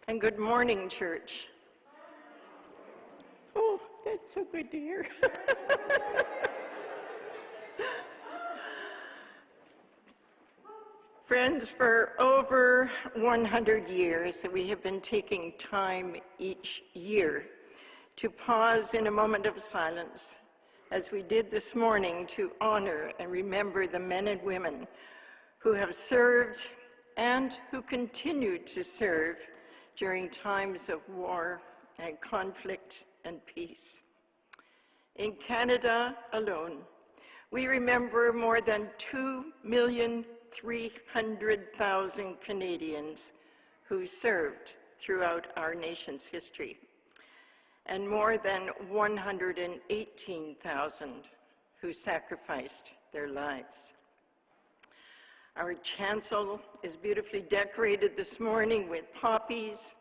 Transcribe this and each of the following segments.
And good morning, church. Oh, that's so good to hear. Friends, for over 100 years, we have been taking time each year to pause in a moment of silence, as we did this morning, to honor and remember the men and women who have served and who continue to serve during times of war and conflict and peace. In Canada alone, we remember more than 2,300,000 Canadians who served throughout our nation's history, and more than 118,000 who sacrificed their lives. Our chancel is beautifully decorated this morning with poppies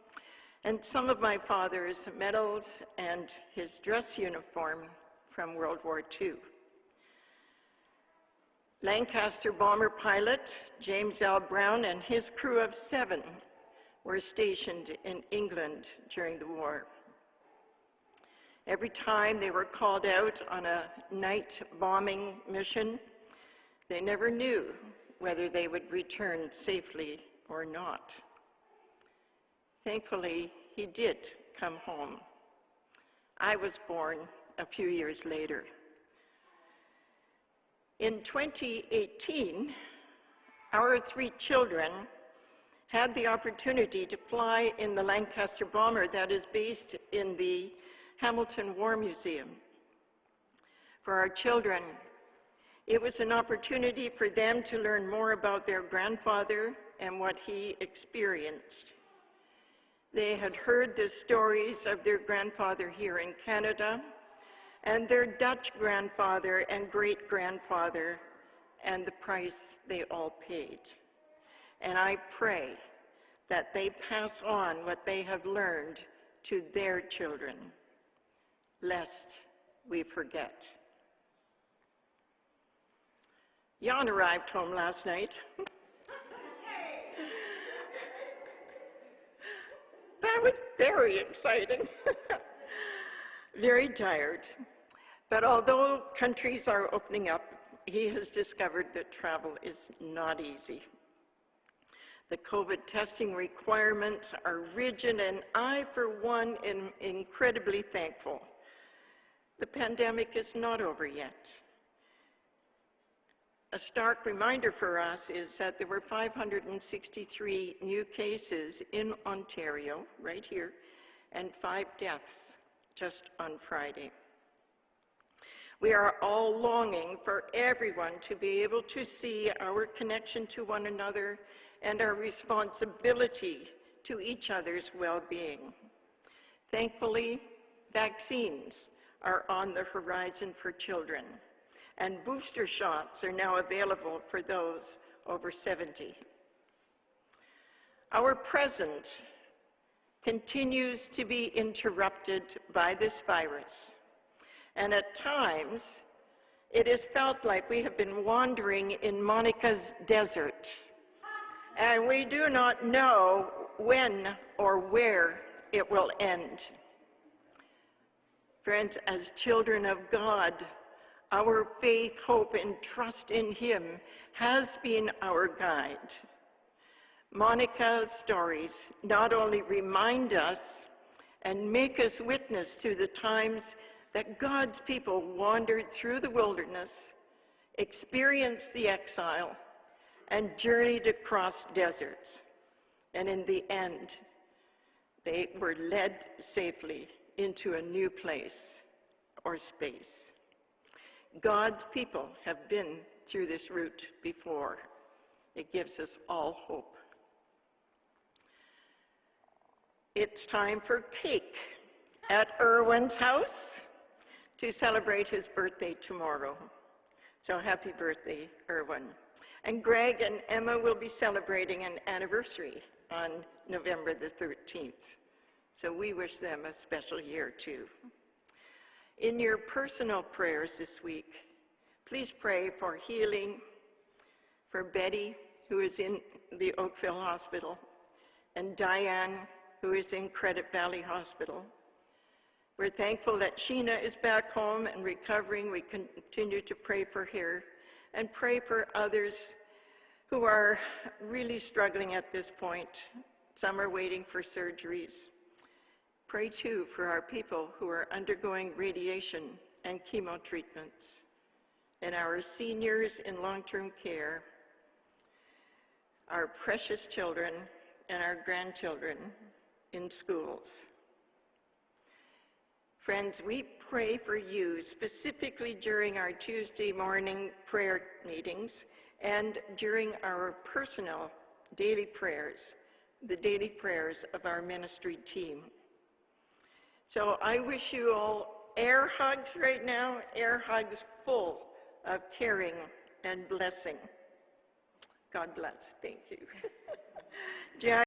and some of my father's medals and his dress uniform from World War II. Lancaster bomber pilot James L. Brown and his crew of 7 were stationed in England during the war. Every time they were called out on a night bombing mission, they never knew whether they would return safely or not. Thankfully, he did come home. I was born a few years later. In 2018, our 3 children had the opportunity to fly in the Lancaster bomber that is based in the Hamilton War Museum. For our children, it was an opportunity for them to learn more about their grandfather and what he experienced. They had heard the stories of their grandfather here in Canada and their Dutch grandfather and great-grandfather and the price they all paid. And I pray that they pass on what they have learned to their children, lest we forget. Jan arrived home last night. That was very exciting. Very tired. But although countries are opening up, he has discovered that travel is not easy. The COVID testing requirements are rigid, and I, for one, am incredibly thankful. The pandemic is not over yet. A stark reminder for us is that there were 563 new cases in Ontario, right here, and 5 deaths just on Friday. We are all longing for everyone to be able to see our connection to one another and our responsibility to each other's well-being. Thankfully, vaccines are on the horizon for children, and booster shots are now available for those over 70. Our present continues to be interrupted by this virus, and at times it has felt like we have been wandering in Monica's desert, and we do not know when or where it will end. Friends, as children of God, our faith, hope, and trust in him has been our guide. Monica's stories not only remind us and make us witness to the times that God's people wandered through the wilderness, experienced the exile, and journeyed across deserts. And in the end, they were led safely into a new place or space. God's people have been through this route before. It gives us all hope. It's time for cake at Erwin's house to celebrate his birthday tomorrow. So happy birthday, Erwin. And Greg and Emma will be celebrating an anniversary on November the 13th. So we wish them a special year too. In your personal prayers this week, please pray for healing for Betty, who is in the Oakville Hospital, and Diane, who is in Credit Valley Hospital. We're thankful that Sheena is back home and recovering. We continue to pray for her and pray for others who are really struggling at this point. Some are waiting for surgeries. Pray too for our people who are undergoing radiation and chemo treatments, and our seniors in long-term care, our precious children and our grandchildren in schools. Friends, we pray for you specifically during our Tuesday morning prayer meetings and during our personal daily prayers, the daily prayers of our ministry team. So I wish you all air hugs right now, air hugs full of caring and blessing. God bless. Thank you. Jack.